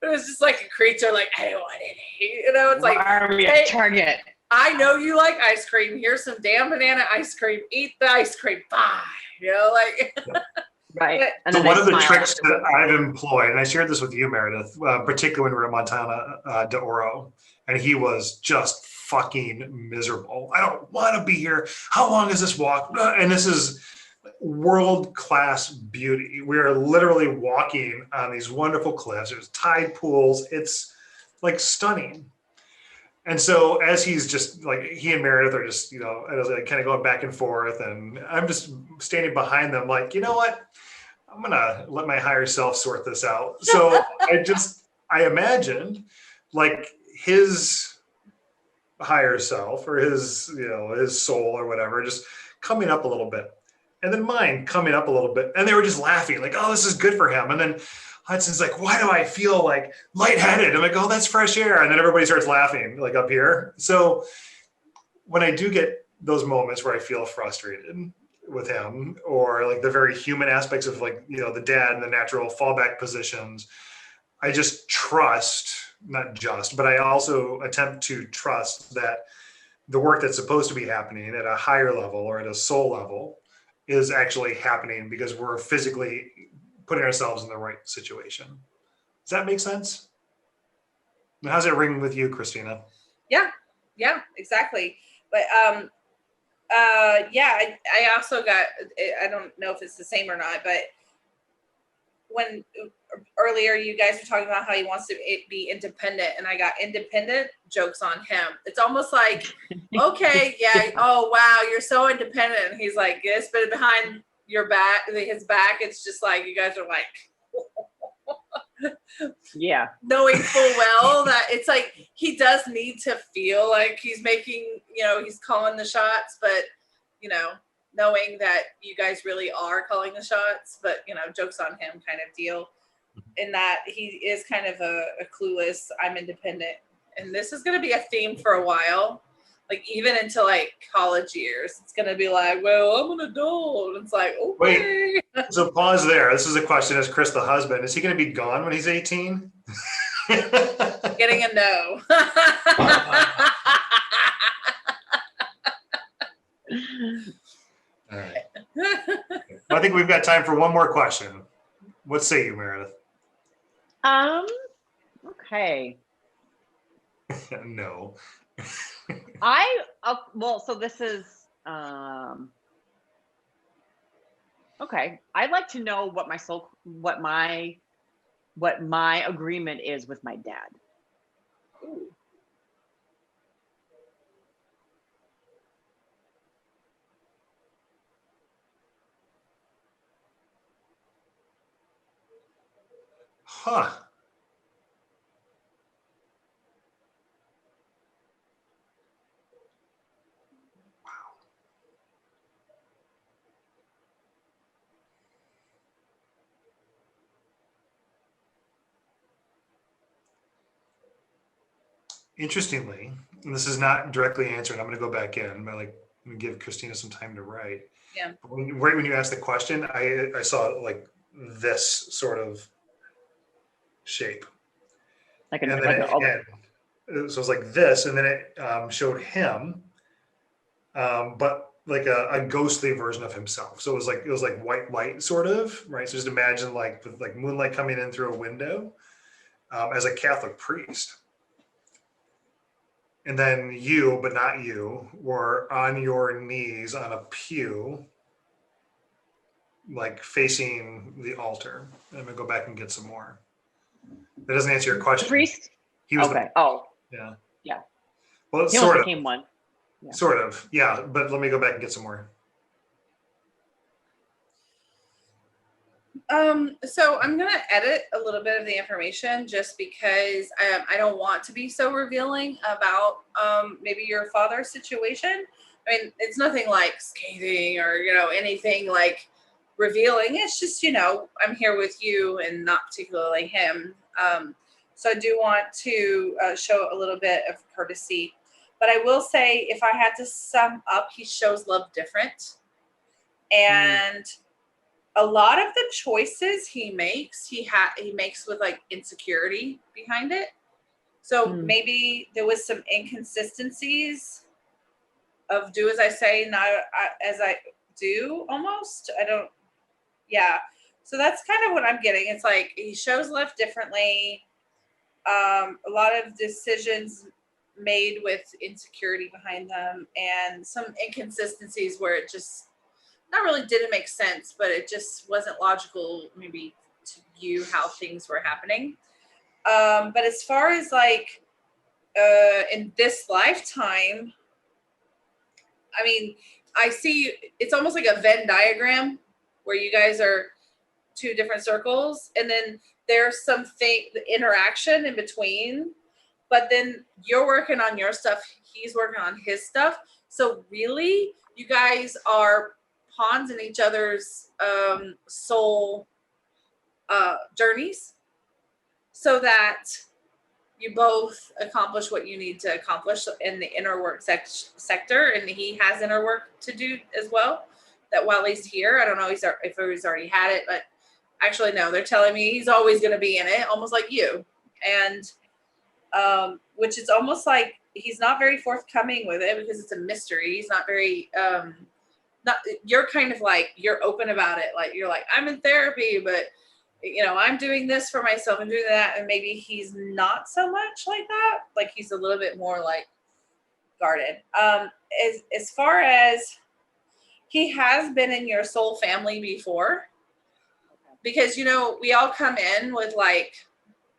It was just like a creature, like, I don't want any. You know, it's like, why are we at Target? I know you like ice cream. Here's some damn banana ice cream. Eat the ice cream. Bye. You know, like. Right. But, So one of the tricks that I've employed, and I shared this with you, Meredith, particularly when we were in Montana de Oro, and he was just fucking miserable. I don't want to be here. How long is this walk? And this is world-class beauty. We are literally walking on these wonderful cliffs. There's tide pools. It's like stunning. And so as he's just like, he and Meredith are just, you know, as like kind of going back and forth, and I'm just standing behind them like, you know what? I'm going to let my higher self sort this out. So I imagined like his higher self or his, you know, his soul or whatever, just coming up a little bit, and then mine coming up a little bit. And they were just laughing like, oh, this is good for him. And then Hudson's like, why do I feel like lightheaded? I'm like, oh, that's fresh air. And then everybody starts laughing like up here. So when I do get those moments where I feel frustrated with him, or like the very human aspects of like, you know, the dad and the natural fallback positions, I just trust, not just, but I also attempt to trust that the work that's supposed to be happening at a higher level or at a soul level is actually happening because we're physically putting ourselves in the right situation. Does that make sense? How's it ring with you, Christina? Yeah, exactly. But I also got, I don't know if it's the same or not, but when earlier you guys were talking about how he wants to be independent, and I got independent jokes on him. It's almost like, okay, yeah, oh wow, you're so independent. And he's like, yes, but behind your back, his back, it's just like you guys are like, Yeah. knowing full well that it's like he does need to feel like he's making, he's calling the shots, but knowing that you guys really are calling the shots, but jokes on him kind of deal. In that he is kind of a clueless, I'm independent. And this is going to be a theme for a while, like even into like college years. It's going to be like, well, I'm an adult. It's like, okay. Wait, so pause there. This is a question as Chris, the husband. Is he going to be gone when he's 18? Getting a no. All right. I think we've got time for one more question. What say you, Meredith? Okay. No. Well, so this is, okay. I'd like to know what my agreement is with my dad. Ooh. Huh. Interestingly, and this is not directly answered, I'm going to go back in, but like, I'm going to give Christina some time to write. Yeah. Right when you asked the question, I saw like this sort of shape. Like And an, then like a, so it was like this, and then it showed him, but like a ghostly version of himself. So it was like white light, sort of, right? So just imagine like with like moonlight coming in through a window, as a Catholic priest. And then you, but not you, were on your knees on a pew, like facing the altar. I'm gonna go back and get some more. That doesn't answer your question. priest. He was Okay. Oh, yeah. yeah. Well, He sort only of. became one. Yeah. Sort of. Yeah, but let me go back and get some more. So I'm going to edit a little bit of the information just because I don't want to be so revealing about maybe your father's situation. I mean, it's nothing like scathing or, anything like revealing. It's just, I'm here with you and not particularly him. So I do want to show a little bit of courtesy. But I will say, if I had to sum up, he shows love different. And a lot of the choices he makes, he makes with like insecurity behind it. So maybe there was some inconsistencies of do as I say, not as I do almost. Yeah. So that's kind of what I'm getting. It's like he shows love differently. A lot of decisions made with insecurity behind them and some inconsistencies where it just not really didn't make sense, but it just wasn't logical maybe to you how things were happening. But as far as like in this lifetime, I mean, I see it's almost like a Venn diagram where you guys are two different circles, and then there's the interaction in between, but then you're working on your stuff, he's working on his stuff. So really, you guys are pawns in each other's soul journeys, so that you both accomplish what you need to accomplish in the inner work sector, and he has inner work to do as well. That while he's here, I don't know if he's already had it, but actually no, they're telling me he's always going to be in it, almost like you, and which is almost like he's not very forthcoming with it because it's a mystery. He's not very you're kind of like, you're open about it, like you're like, I'm in therapy, but I'm doing this for myself and doing that, and maybe he's not so much like that. Like he's a little bit more like guarded. As far as he has been in your soul family before, because we all come in with like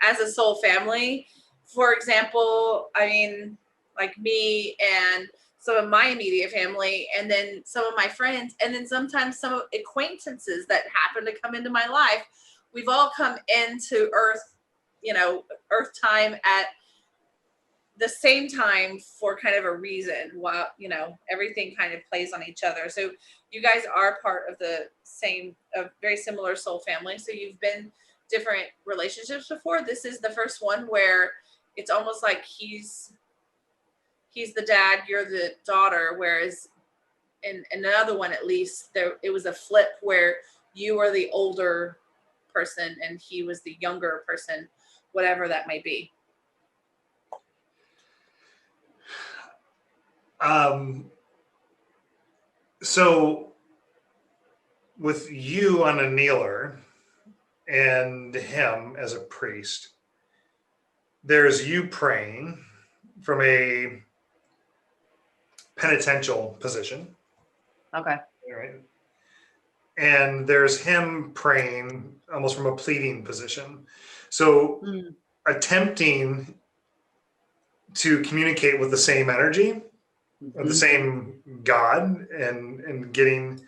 as a soul family. For example, I mean, like me and some of my immediate family, and then some of my friends, and then sometimes some acquaintances that happen to come into my life. we've all come into Earth, Earth time at the same time for kind of a reason, while everything kind of plays on each other. So you guys are part of the same, very similar soul family. So you've been different relationships before. This is the first one where it's almost like he's the dad, you're the daughter, whereas in another one, at least, it was a flip where you were the older person and he was the younger person, whatever that may be. So with you on a kneeler and him as a priest, there's you praying from a penitential position. Okay. Right. And there's him praying almost from a pleading position. So attempting to communicate with the same energy of the same God and getting,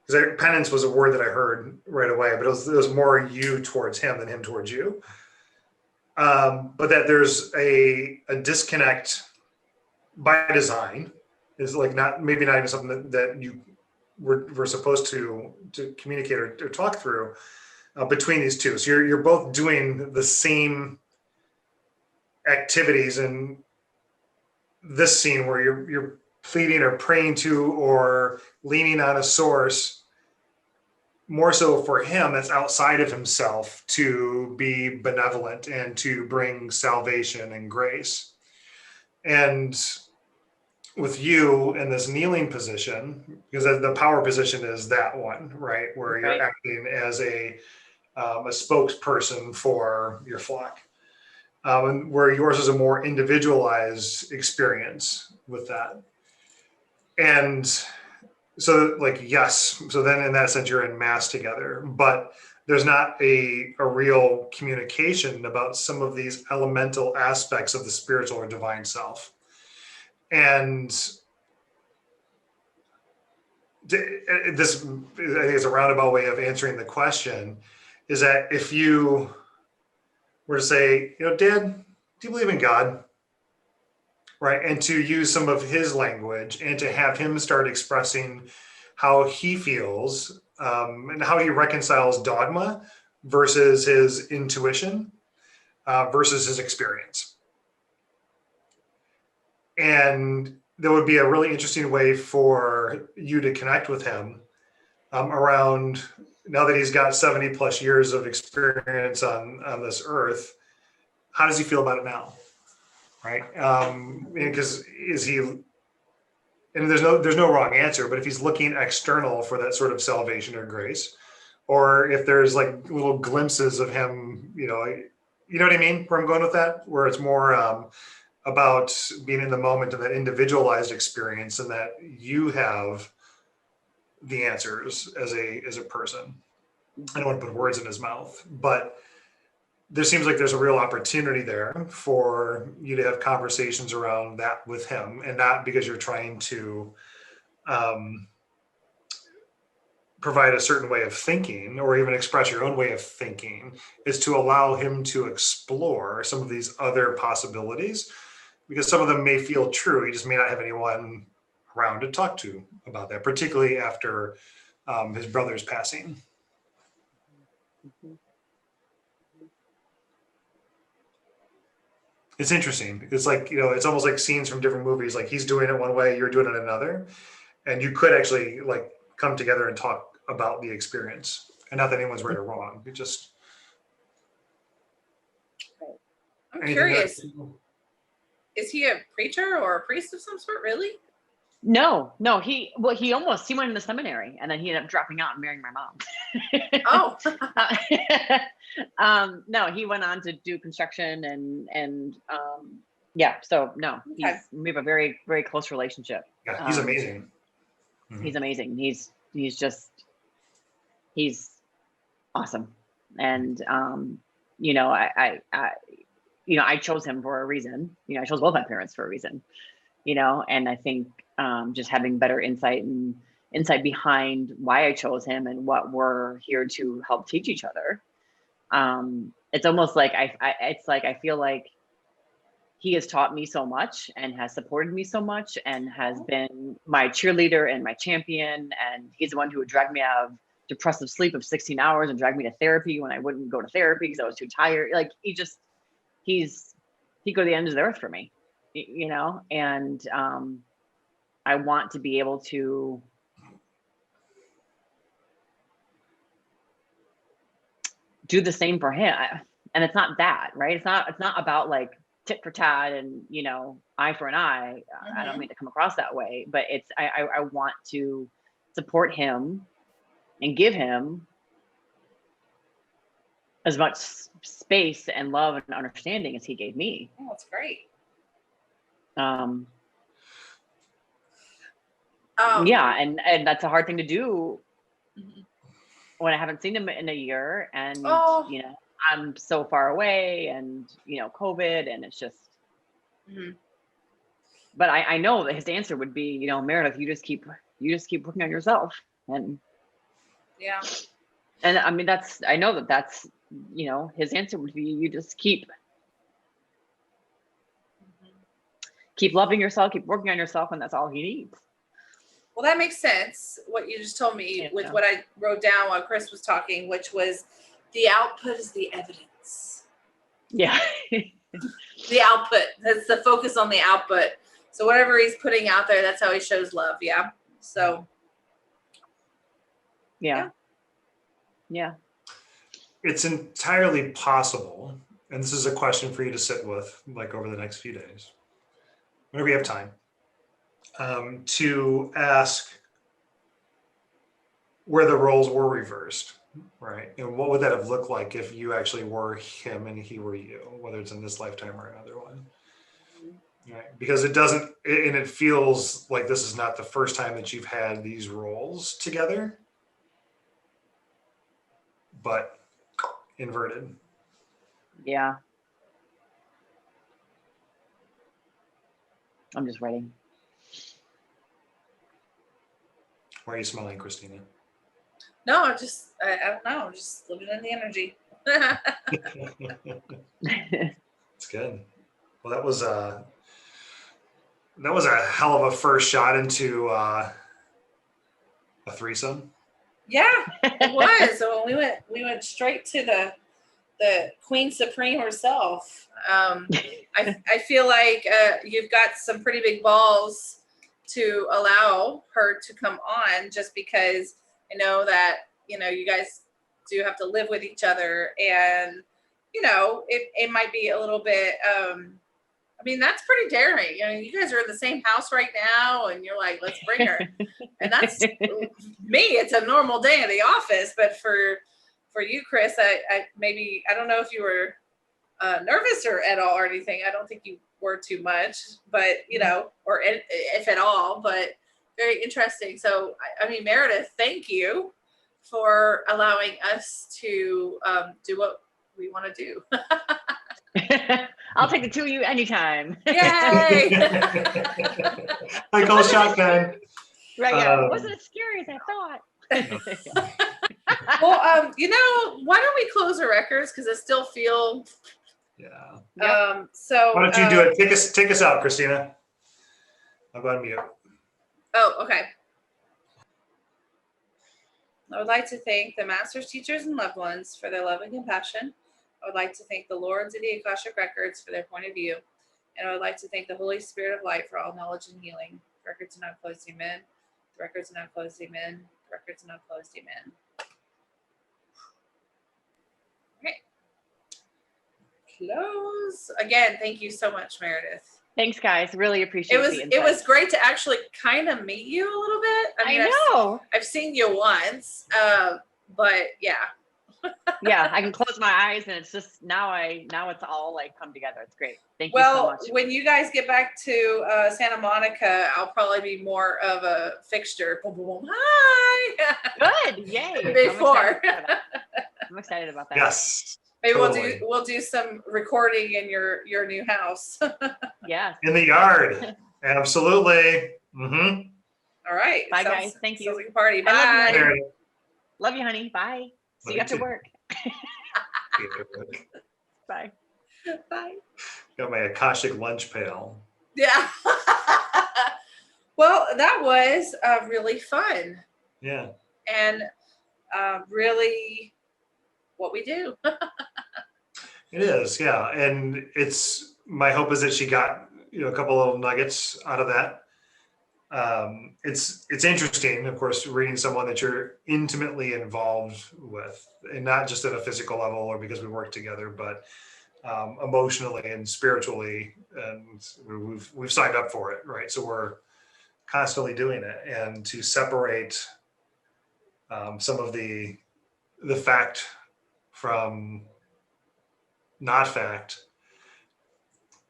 because penance was a word that I heard right away, but it was more you towards him than him towards you. But that there's a disconnect by design, is like maybe not even something that you were supposed to communicate or talk through between these two. So you're both doing the same activities in this scene where you're pleading or praying to or leaning on a source, more so for him that's outside of himself, to be benevolent and to bring salvation and grace. And with you in this kneeling position, because the power position is that one, right, where you're acting as a spokesperson for your flock, and where yours is a more individualized experience with that. And so, like, yes, so then in that sense, you're in mass together, but there's not a real communication about some of these elemental aspects of the spiritual or divine self. And this, I think, is a roundabout way of answering the question, is that if you were to say, Dad, do you believe in God? Right. And to use some of his language and to have him start expressing how he feels and how he reconciles dogma versus his intuition versus his experience. And there would be a really interesting way for you to connect with him around, now that he's got 70 plus years of experience on this earth, how does he feel about it now? Right. Because is he, and there's no wrong answer, but if he's looking external for that sort of salvation or grace, or if there's like little glimpses of him, you know what I mean, where I'm going with that, where it's more about being in the moment of that individualized experience, and that you have the answers as a person. I don't want to put words in his mouth, but there seems like there's a real opportunity there for you to have conversations around that with him, and not because you're trying to provide a certain way of thinking or even express your own way of thinking, is to allow him to explore some of these other possibilities, because some of them may feel true. He just may not have anyone around to talk to about that, particularly after his brother's passing. It's interesting. It's like, it's almost like scenes from different movies. Like, he's doing it one way, you're doing it another. And you could actually like come together and talk about the experience. And not that anyone's right or wrong. It just. I'm curious. Is he a preacher or a priest of some sort, really? No, he went in the seminary, and then he ended up dropping out and marrying my mom. Oh. No, he went on to do construction and yeah, so no, Okay. we have a very, very close relationship. Yeah, he's amazing. He's amazing. He's awesome. And I chose him for a reason. I chose both my parents for a reason. And I think just having better insight behind why I chose him and what we're here to help teach each other, It's almost like I feel like he has taught me so much and has supported me so much and has been my cheerleader and my champion. And he's the one who would drag me out of depressive sleep of 16 hours and drag me to therapy when I wouldn't go to therapy because I was too tired. Like he'd go to the end of the earth for me, you know? And I want to be able to do the same for him. And it's not that, right? It's not about like tit for tat and, you know, eye for an eye. I don't mean to come across that way, but it's, I want to support him and give him as much space and love and understanding as he gave me. Oh, that's great. Yeah, and that's a hard thing to do when I haven't seen him in a year, and you know, I'm so far away, and you know, COVID, and it's just. But I know that his answer would be, you know, Meredith, you just keep working on yourself, and yeah. And I mean, I know that's, you know, his answer would be, you just keep loving yourself, keep working on yourself, and that's all he needs. Well, that makes sense, what you just told me with what I wrote down while Chris was talking, which was the output is the evidence. Yeah. The output. That's the focus on the output. So whatever he's putting out there, that's how he shows love. Yeah. So. Yeah. It's entirely possible, and this is a question for you to sit with like over the next few days, whenever you have time, to ask where the roles were reversed, right? And what would that have looked like if you actually were him and he were you, whether it's in this lifetime or another one, right? Because it feels like this is not the first time that you've had these roles together, but inverted. Yeah. I'm just writing. Why are you smiling, Christina? No, I don't know. I'm just living in the energy. It's good. Well, that was a hell of a first shot into a threesome. Yeah, it was. So we went straight to the Queen Supreme herself. I feel like you've got some pretty big balls to allow her to come on, just because I know that, you know, you guys do have to live with each other, and you know, it might be a little bit I mean, that's pretty daring. I mean, you guys are in the same house right now, and you're like, let's bring her. And that's me. It's a normal day in the office, but for you, Chris, I don't know if you were nervous or at all or anything. I don't think you were too much, but you know, or if at all. But very interesting. So, I mean, Meredith, thank you for allowing us to do what we want to do. I'll take the two of you anytime. Yay! I call shotgun. Right, yeah. It wasn't as scary as I thought. Well, you know, why don't we close the records, because I still feel. Yeah. So. Why don't you do it? Take us out, Christina. I'll go on mute. Oh, okay. I would like to thank the masters, teachers, and loved ones for their love and compassion. I would like to thank the Lords of the Akashic Records for their point of view. And I would like to thank the Holy Spirit of Light for all knowledge and healing. The records are now closed, amen. The records are now closed, amen. The records are now closed, amen. Okay. Close. Again, thank you so much, Meredith. Thanks, guys. Really appreciate it. It was great to actually kind of meet you a little bit. I mean, I know. I've seen you once, but yeah. Yeah, I can close my eyes, and it's just now it's all like come together. It's great. Thank you so much. Well, when you guys get back to Santa Monica, I'll probably be more of a fixture. Boom, boom, boom. Hi. Good. Yay. Before. I'm excited about that. Yes. Maybe totally. we'll do some recording in your new house. Yes. In the yard. Absolutely. Mm-hmm. All right. Bye, guys. Thank you. Sounds like a party. I love you, Bye. honey. Love you, honey. Bye. See you after work. Bye. Bye. Got my Akashic lunch pail. Yeah. Well, that was really fun Yeah. and really what we do. It is, yeah, and it's my hope is that she got a couple little nuggets out of that. It's interesting, of course, reading someone that you're intimately involved with, and not just at a physical level or because we work together, but emotionally and spiritually, and we've signed up for it, right? So we're constantly doing it, and to separate some of the fact from not fact,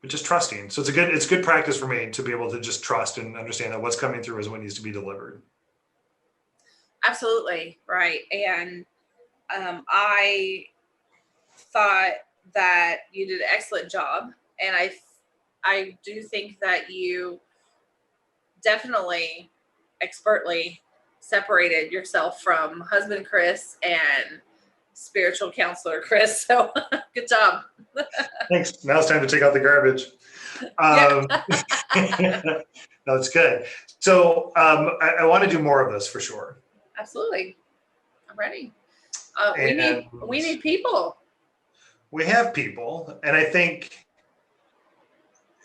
but just trusting. So it's good practice for me to be able to just trust and understand that what's coming through is what needs to be delivered. Absolutely. Right. And I thought that you did an excellent job. And I do think that you definitely expertly separated yourself from husband Chris and spiritual counselor Chris. So good job. Thanks. Now it's time to take out the garbage. No, it's good. So I want to do more of this for sure. Absolutely. I'm ready. And We need people. we have people, and I think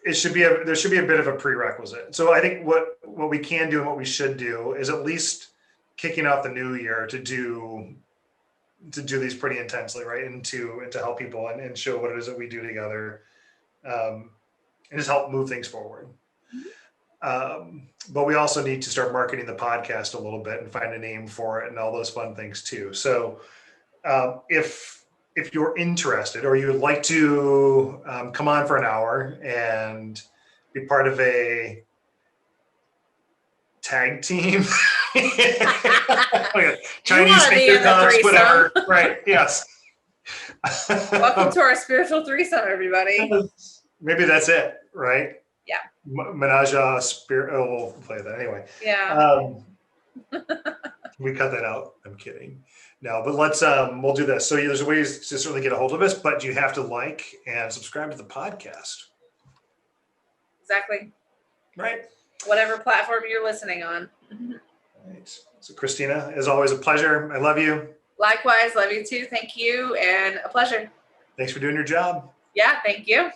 there should be a bit of a prerequisite. So I think what we can do and what we should do is at least kicking off the new year to do these pretty intensely, right? And to help people and show what it is that we do together, and just help move things forward. But we also need to start marketing the podcast a little bit and find a name for it and all those fun things too. So if you're interested or you would like to come on for an hour and be part of a tag team, Chinese finger cups, whatever. Right? Yes. Welcome to our spiritual threesome, everybody. Maybe that's it, right? Yeah. Menage a spirit. Oh, we'll play that anyway. Yeah. We cut that out. I'm kidding. No, but let's we'll do this. So there's ways to certainly get a hold of us, but you have to like and subscribe to the podcast. Exactly. Right. Whatever platform you're listening on. Right. So Christina, as always, a pleasure. I love you. Likewise, love you too. Thank you, and a pleasure. Thanks for doing your job. Yeah, thank you.